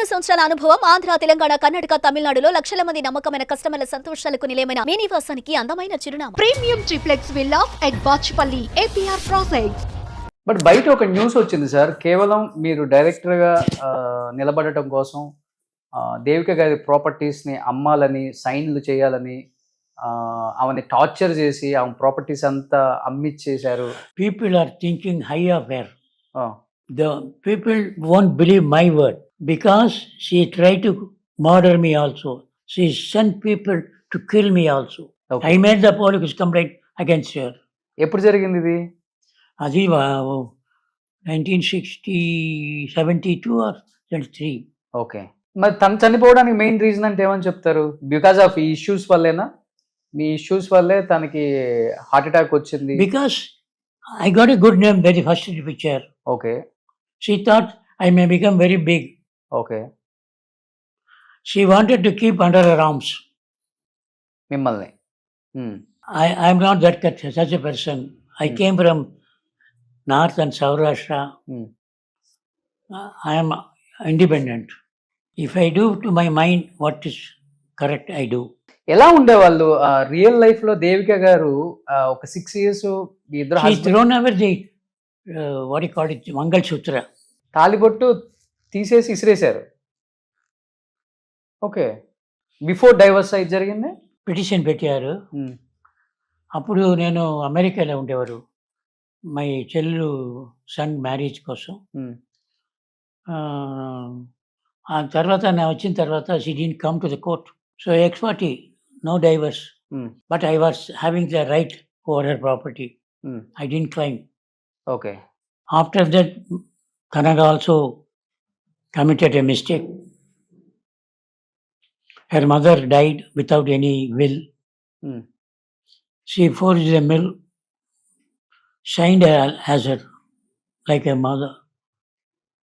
సంవత్సరాల అనుభవం ఆంధ్ర, తెలంగాణ, కర్ణాటక, తమిళనాడులో లక్షల మంది నమ్మకమైన కస్టమర్ల సంతోషాలకు నిలయమైన మీ నివాసానికి అందమైన చిరునామా. Premium triplex villas at Bachupally APR projects. But బయట ఒక న్యూస్ వచ్చింది సార్, కేవలం మీరు డైరెక్టర్గా నిలబడటం కోసం దేవిక గారి ప్రాపర్టీస్ని అమ్మాలని, సైన్లు చేయాలని, ఆమెని టార్చర్ చేసి ఆమె ప్రాపర్టీస్ అంతా అమ్మిచ్చేశారు. People are thinking high of her. The people won't believe my word because she tried to murder me also. She sent people to kill me also. Okay. I made the police complaint against her. ఎప్పుడు జరిగింది ఇది? అది 1972 or 73. Okay, మరి తను చనిపోవడానికి main reason అంటే ఏమని చెప్తారు? బికాస్ ఆఫ్ ఈ ఇష్యూస్ వల్లేనా? మీ ఇష్యూస్ వల్లే తనకి హార్ట్ అటాక్ వచ్చింది? Because I got a good name very first picture. Okay She thought I may become very big. Okay, She wanted to keep under her arms. మిమ్మల్ని. I am not that such a person. I came from North and Saurashtra. I am independent. If I do to my mind what is correct, I do. ఎలా ఉండేవాళ్ళు real life లో? దేవిక గారు ఒక 6 years మీ ఇద్దరు She is thrown away the what you call it, Mangal Sutra. తాలిబొట్టు తీసేసి ఇసిరేశారు. Okay, before divorce అయితే జరిగింది. పిటిషన్ పెట్టారు. అప్పుడు నేను అమెరికాలో ఉండేవారు మై చెల్లు సన్ మ్యారేజ్ కోసం. ఆ తర్వాత నేను వచ్చిన తర్వాత she didn't come to the court. So ఎక్స్-40 no divorce. But I was having the right over her property. I didn't claim. Okay, after that Kanaga also committed a mistake. Her mother died without any will. She forged a will, signed as her, like a mother.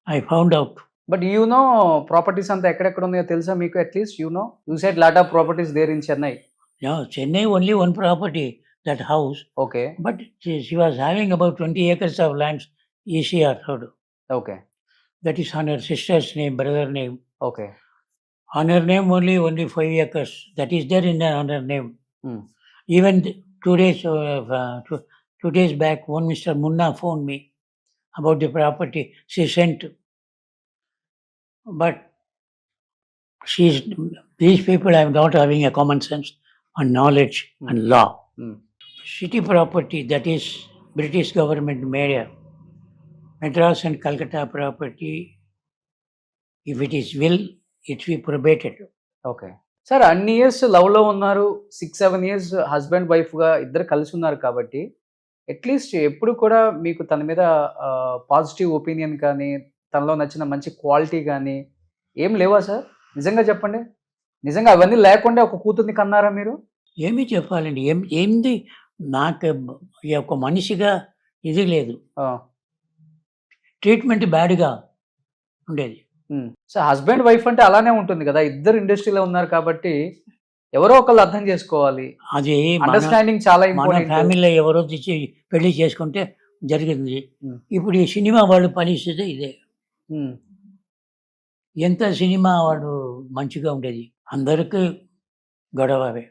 I found out. But you know properties అంతా ఎక్కడెక్కడ ఉన్నాయో తెలుసా మీకు? At least you know, you said lot of properties there in Chennai. Yeah, Chennai only one property, that house. Okay But she was having about 20 acres of land, ECR road. Okay That is on her sister's name, brother name. Okay On her name only 5 acres. That is there in on her name. Even 2 days, 2 days back, one Mr. Munna phoned me about the property she sent. But these people are not having a common sense and knowledge and law. City property, that is British government made a Madras and Calcutta property. If it is will, it will be probated. Okay sir, అన్ని years love లో ఉన్నారు, 6-7 years husband wife గా ఇద్దరు కలిసి ఉన్నారు కాబట్టి at least ఎప్పుడు కూడా మీకు తన మీద పాజిటివ్ ఒపీనియన్ కానీ, తనలో నచ్చిన మంచి క్వాలిటీ కానీ ఏం లేవా సార్? నిజంగా చెప్పండి, నిజంగా అవన్నీ లేకుండా ఒక కూతుర్ని కన్నారా మీరు? ఏమి చెప్పాలండి, ఏంది నాకు ఒక మనిషిగా ఇది లేదు. ట్రీట్మెంట్ బ్యాడ్గా ఉండేది. సో హస్బెండ్ వైఫ్ అంటే అలానే ఉంటుంది కదా, ఇద్దరు ఇండస్ట్రీలో ఉన్నారు కాబట్టి ఎవరో ఒకళ్ళు అర్థం చేసుకోవాలి. అది అండర్స్టాండింగ్ చాలా మన ఇంపార్టెంట్. ఫ్యామిలీలో ఎవరో తెచ్చి పెళ్లి చేసుకుంటే జరిగింది. ఇప్పుడు ఈ సినిమా వాళ్ళు పరిస్థితి ఇదే. ఎంత సినిమా వాడు మంచిగా ఉండేది, అందరికీ గొడవే.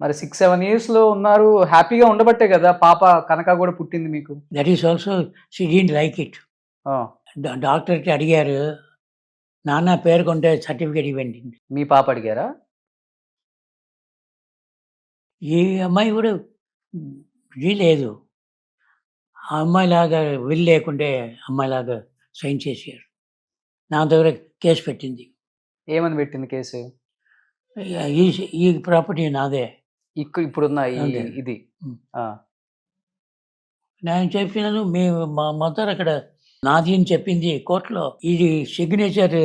మరి 6-7 years లో ఉన్నారు, హ్యాపీగా ఉండబట్టే కదా పాప కనక కూడా పుట్టింది మీకు. That is also she didn't like it. డాక్టర్కి అడిగారు, నాన్న పేరు కొంటే సర్టిఫికేట్ ఇవ్వండి. మీ పాప అడిగారా? ఈ అమ్మాయి కూడా లేదు, ఆ అమ్మాయిలాగా విల్ లేకుంటే అమ్మాయిలాగా సైన్ చేశారు. నా దగ్గర కేసు పెట్టింది. ఏమని పెట్టింది కేసు? ఈ ప్రాపర్టీ నాదే. ఇప్పుడున్న అంతే. ఇది నేను చెప్పినాను, మీ మా మదర్ అక్కడ నాది అని చెప్పింది కోర్టులో. ఇది సిగ్నేచర్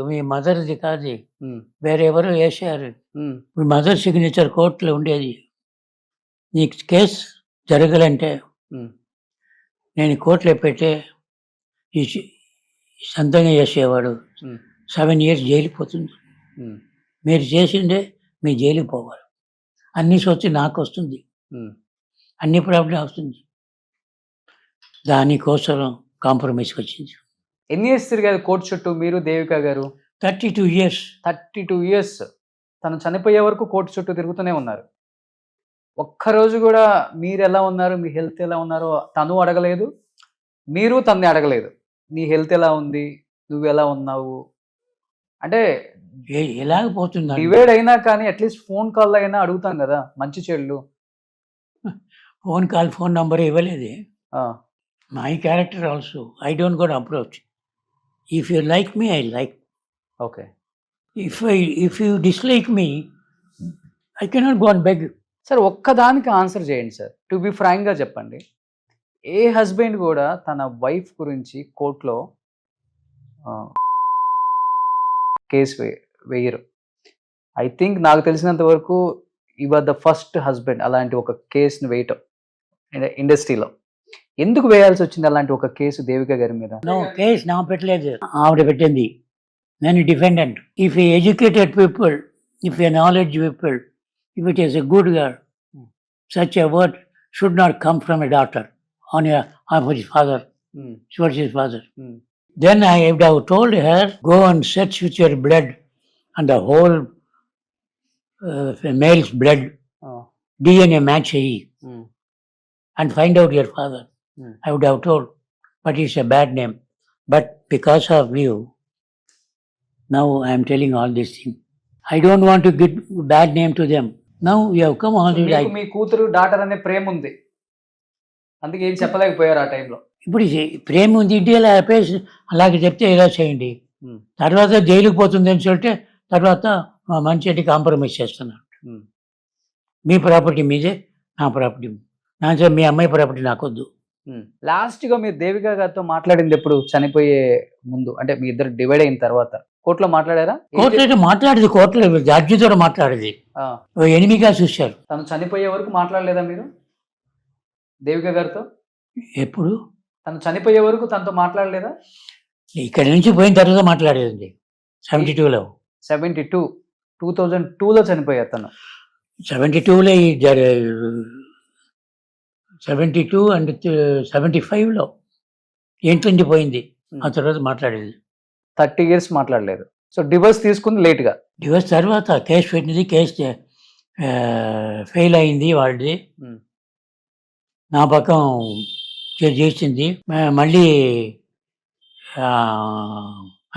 మీ మదర్ది కాదు, వేరెవరు వేసారు. మీ మదర్ సిగ్నేచర్ కోర్టులో ఉండేది. నీకు కేసు జరగాలంటే నేను కోర్టులో పెట్టే ఈ సంతంగా చేసేవాడు 7 years జైలు పోతుంది. మీరు చేసిందే మీ జైలుకి పోవాలి. అన్ని సొచ్చి నాకు వస్తుంది, అన్ని ప్రాబ్లం వస్తుంది. దానికోసం కాంప్రమైజ్కి వచ్చింది. ఎన్ని ఇయర్స్ తిరిగారు కోర్టు చుట్టూ మీరు దేవిక గారు? 32 years. 32 ఇయర్స్ తను చనిపోయే వరకు కోర్టు చుట్టూ తిరుగుతూనే ఉన్నారు. ఒక్కరోజు కూడా మీరు ఎలా ఉన్నారు, మీ హెల్త్ ఎలా ఉన్నారో తను అడగలేదు, మీరు తన్ని అడగలేదు. నీ హెల్త్ ఎలా ఉంది, నువ్వు ఎలా ఉన్నావు అంటే ఎలాగపోతుంది డివైడ్ అయినా కానీ అట్లీస్ట్ ఫోన్ కాల్ అయినా అడుగుతాం కదా మంచి చెడులు. ఫోన్ నంబర్ ఇవ్వలేదు. ఆ, my character also I don't got approach. If you like me I like. Okay if you dislike me I cannot go and beg. Sir ఒక్కదానికి ఆన్సర్ చేయండి సార్. టు బి ఫ్రాంక్గా చెప్పండి, ఏ హస్బెండ్ కూడా తన wife గురించి కోర్టులో కేసు వేయరు. I think నాకు తెలిసినంత వరకు ఇవర్ ద ఫస్ట్ హస్బెండ్ అలాంటి ఒక కేసుని వేయటం ఇండస్ట్రీలో. ఎందుకు వేయాల్సి వచ్చింది అలాంటి ఒక కేసు దేవిక గారి మీద? నో కేసు నా పెట్టలేదు, ఆవిడ పెట్టింది. నేను defendant. If a educated people, if A knowledge people, if it is a good girl, such a word should not come from a daughter of his father, towards his father. Then I would have told her, go and search with your blood and the whole male's blood, DNA match and find out your father. I would have told, but it's a bad name. But because of you, now I am telling all these things. I don't want to give bad name to them. Now you have come all the way. మీకు మీ కూతురు daughter అనే ప్రేమ ఉంది, అందుకే ఏం చెప్పలేకపోయారు ఆ టైంలో. ఇప్పుడు ప్రేమ ఉంది ఇంటి అలాగే చెప్తే ఇలా చేయండి, తర్వాత జైలుకి పోతుంది అని చెప్తే తర్వాత మంచి కాంప్రమైజ్ చేస్తున్నాను. మీ ప్రాపర్టీ మీదే, నా ప్రాపర్టీ నా మీ అమ్మాయి ప్రాపర్టీ నాకొద్దు. లాస్ట్గా మీరు దేవిక గారితో మాట్లాడింది ఎప్పుడు? చనిపోయే ముందు అంటే మీ ఇద్దరు డివైడ్ అయిన తర్వాత కోర్టులో మాట్లాడారా? కోర్టులో మాట్లాడేది, కోర్టులో జడ్జితో మాట్లాడేది, ఎనిమిగా చూశారు. తను చనిపోయే వరకు మాట్లాడలేదా మీరు దేవిక గారితో? ఎప్పుడు? తను చనిపోయే వరకు తనతో మాట్లాడలేదా? ఇక్కడి నుంచి పోయిన తర్వాత మాట్లాడేది 72లో. 2002లో చనిపోయారు తను. 72లో 72 అండ్ 75లో ఏంటండి పోయింది. ఆ తర్వాత మాట్లాడేది. 30 years మాట్లాడలేదు. సో డివోర్స్ తీసుకుంది లేట్గా. డివోర్స్ తర్వాత కేసు పెట్టింది, కేసు ఫెయిల్ అయింది వాళ్ళది. నా పక్కం చేసింది, మళ్ళీ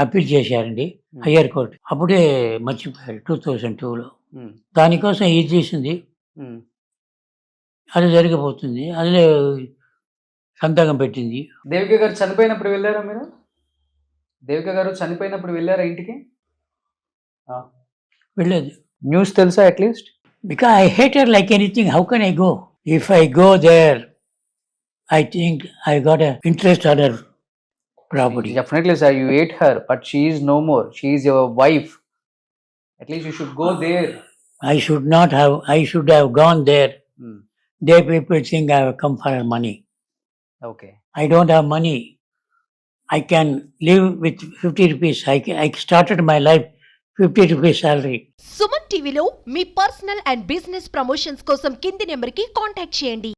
అప్పీల్ చేశారండి హయ్యర్ కోర్టు. అప్పుడే మర్చిపోయారు 2002లో. దానికోసం ఇది చేసింది, అది జరిగిపోతుంది, అదే సంతకం పెట్టింది. దేవిక గారు చనిపోయినప్పుడు వెళ్ళారా మీరు? దేవిక గారు చనిపోయినప్పుడు వెళ్ళారా ఇంటికి? వెళ్ళలేదు. న్యూస్ తెలుసా at least? Because I hate her like anything. How can I go? If I go there I think I got a interest on her property. Definitely sir, you hate her, but she is no more. She is your wife. At least you should go there. I should have gone there. They people think I have come for money. Okay. I don't have money. I can live with 50 rupees. I started my life 50 rupees salary. Suman టీవీలో మీ personal and business promotions కోసం కింది నెంబర్కి contact చేయండి.